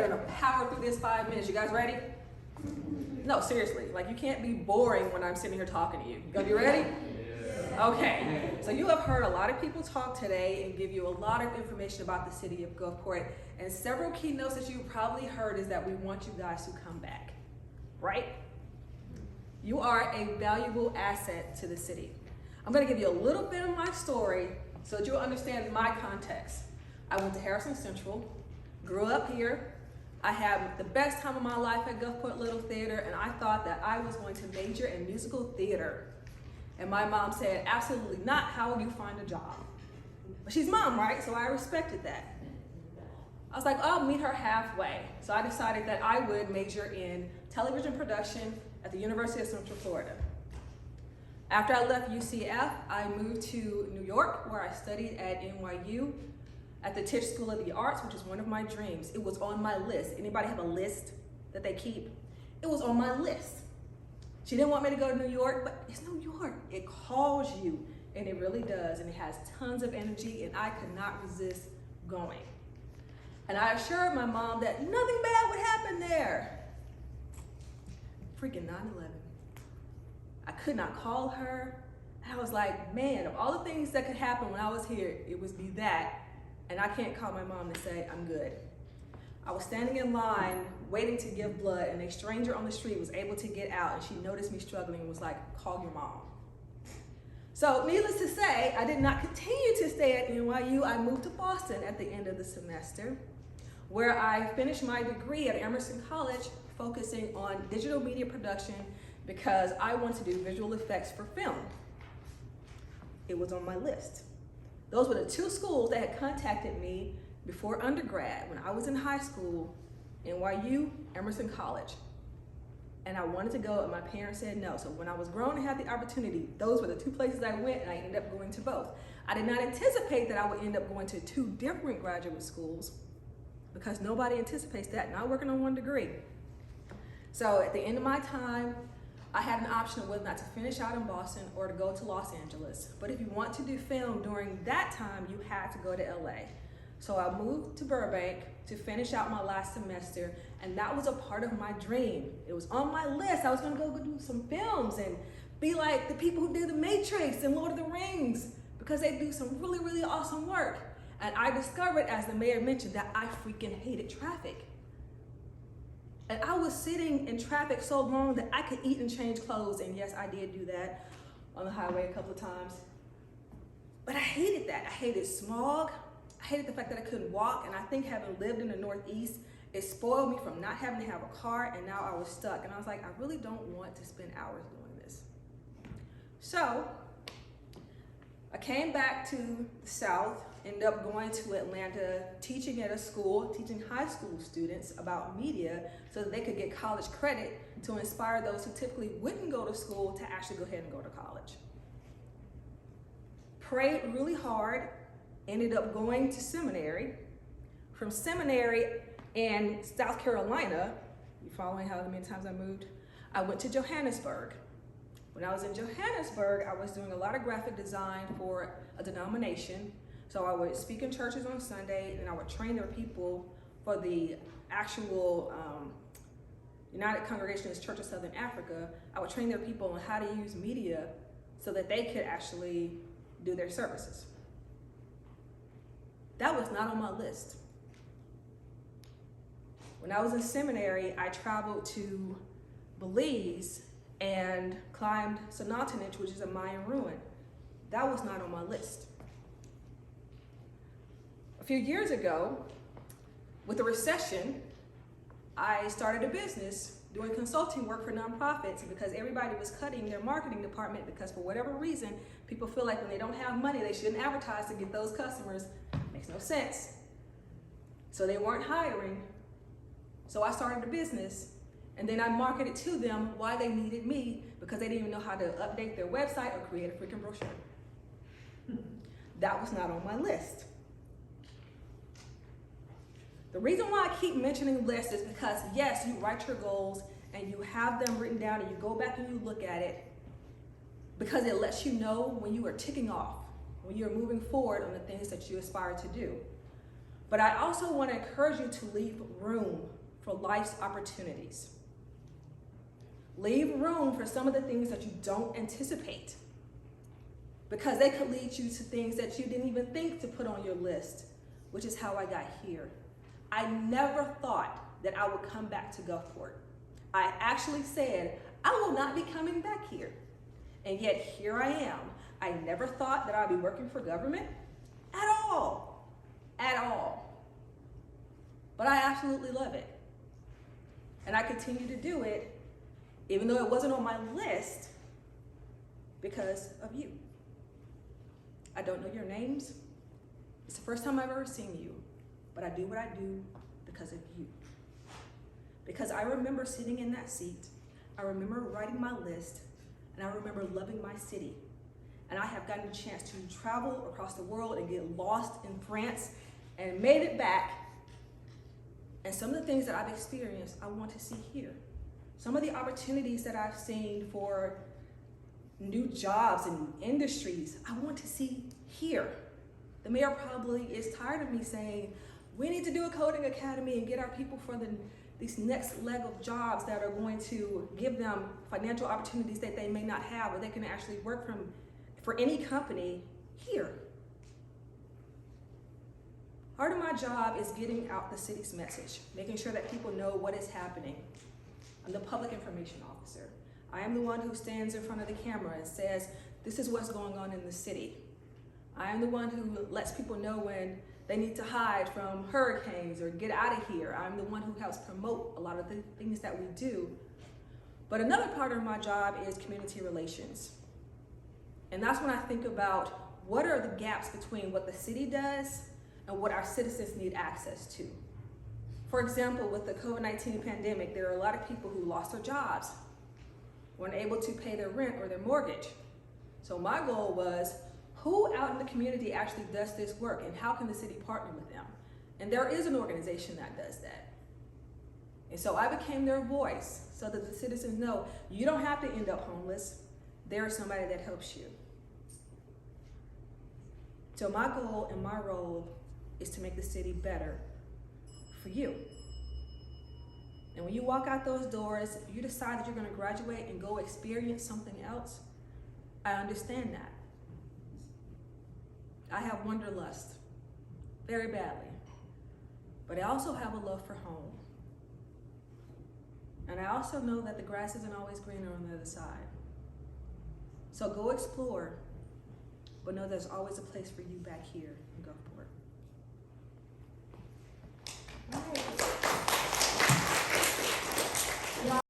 We're gonna power through this 5 minutes. You guys ready? No, seriously. Like, you can't be boring when I'm sitting here talking to you. You gonna be ready? Okay. So you have heard a lot of people talk today and give you a lot of information about the city of Gulfport. And several keynotes that you probably heard is that we want you guys to come back, right? You are a valuable asset to the city. I'm gonna give you a little bit of my story so that you'll understand my context. I went to Harrison Central, grew up here. I had the best time of my life at Gulfport Little Theater, and I thought that I was going to major in musical theater. And my mom said, absolutely not, how will you find a job? But she's mom, right? So I respected that. I was like, I'll meet her halfway. So I decided that I would major in television production at the University of Central Florida. After I left UCF, I moved to New York, where I studied at NYU at the Tisch School of the Arts, which is one of my dreams. It was on my list. Anybody have a list that they keep? It was on my list. She didn't want me to go to New York, but it's New York. It calls you, and it really does, and it has tons of energy, and I could not resist going. And I assured my mom that nothing bad would happen there. Freaking 9/11. I could not call her. And I was like, man, of all the things that could happen when I was here, it would be that. And I can't call my mom to say I'm good. I was standing in line waiting to give blood, and a stranger on the street was able to get out, and she noticed me struggling and was like, call your mom. So needless to say, I did not continue to stay at NYU. I moved to Boston at the end of the semester, where I finished my degree at Emerson College, focusing on digital media production because I wanted to do visual effects for film. It was on my list. Those were the two schools that had contacted me before undergrad when I was in high school, NYU, Emerson College. And I wanted to go, and my parents said no. So when I was grown and had the opportunity, those were the two places I went, and I ended up going to both. I did not anticipate that I would end up going to two different graduate schools, because nobody anticipates that, not working on one degree. So at the end of my time, I had an option of whether or not to finish out in Boston or to go to Los Angeles. But if you want to do film during that time, you had to go to LA. So I moved to Burbank to finish out my last semester, and that was a part of my dream. It was on my list. I was gonna go do some films and be like the people who did The Matrix and Lord of the Rings, because they do some really, really awesome work. And I discovered, as the mayor mentioned, that I freaking hated traffic. And I was sitting in traffic so long that I could eat and change clothes. And yes, I did do that on the highway a couple of times. But I hated that. I hated smog. I hated the fact that I couldn't walk. And I think having lived in the Northeast, it spoiled me from not having to have a car. And now I was stuck. And I was like, I really don't want to spend hours doing this. So I came back to the South, ended up going to Atlanta, teaching at a school, teaching high school students about media so that they could get college credit to inspire those who typically wouldn't go to school to actually go ahead and go to college. Prayed really hard, ended up going to seminary. From seminary in South Carolina, you following how many times I moved? I went to Johannesburg. When I was in Johannesburg, I was doing a lot of graphic design for a denomination. So I would speak in churches on Sunday, and I would train their people for the actual United Congregationalist Church of Southern Africa. I would train their people on how to use media so that they could actually do their services. That was not on my list. When I was in seminary, I traveled to Belize and climbed Sanatanich, which is a Mayan ruin. That was not on my list. A few years ago, with the recession, I started a business doing consulting work for nonprofits because everybody was cutting their marketing department because for whatever reason, people feel like when they don't have money, they shouldn't advertise to get those customers. Makes no sense. So they weren't hiring. So I started a business, and then I marketed to them why they needed me because they didn't even know how to update their website or create a freaking brochure. That was not on my list. The reason why I keep mentioning lists is because, yes, you write your goals and you have them written down and you go back and you look at it because it lets you know when you are ticking off, when you're moving forward on the things that you aspire to do. But I also want to encourage you to leave room for life's opportunities. Leave room for some of the things that you don't anticipate, because they could lead you to things that you didn't even think to put on your list, which is how I got here. I never thought that I would come back to Gulfport. I actually said, I will not be coming back here. And yet here I am. I never thought that I'd be working for government at all, But I absolutely love it. And I continue to do it, even though it wasn't on my list, because of you. I don't know your names. It's the first time I've ever seen you, but I do what I do because of you. Because I remember sitting in that seat, I remember writing my list, and I remember loving my city. And I have gotten a chance to travel across the world and get lost in France and made it back. And some of the things that I've experienced, I want to see here. Some of the opportunities that I've seen for new jobs and industries, I want to see here. The mayor probably is tired of me saying, we need to do a coding academy and get our people for these next leg of jobs that are going to give them financial opportunities that they may not have, or they can actually work for any company here. Part of my job is getting out the city's message, making sure that people know what is happening. I'm the public information officer. I am the one who stands in front of the camera and says, this is what's going on in the city. I am the one who lets people know when they need to hide from hurricanes or get out of here. I'm the one who helps promote a lot of the things that we do. But another part of my job is community relations. And that's when I think about what are the gaps between what the city does and what our citizens need access to. For example, with the COVID-19 pandemic, there are a lot of people who lost their jobs, weren't able to pay their rent or their mortgage. So my goal was, who out in the community actually does this work, and how can the city partner with them? And there is an organization that does that. And so I became their voice so that the citizens know you don't have to end up homeless. There's somebody that helps you. So my goal and my role is to make the city better for you. And when you walk out those doors, you decide that you're going to graduate and go experience something else, I understand that. I have wanderlust very badly, but I also have a love for home. And I also know that the grass isn't always greener on the other side. So go explore, but know there's always a place for you back here in Gulfport.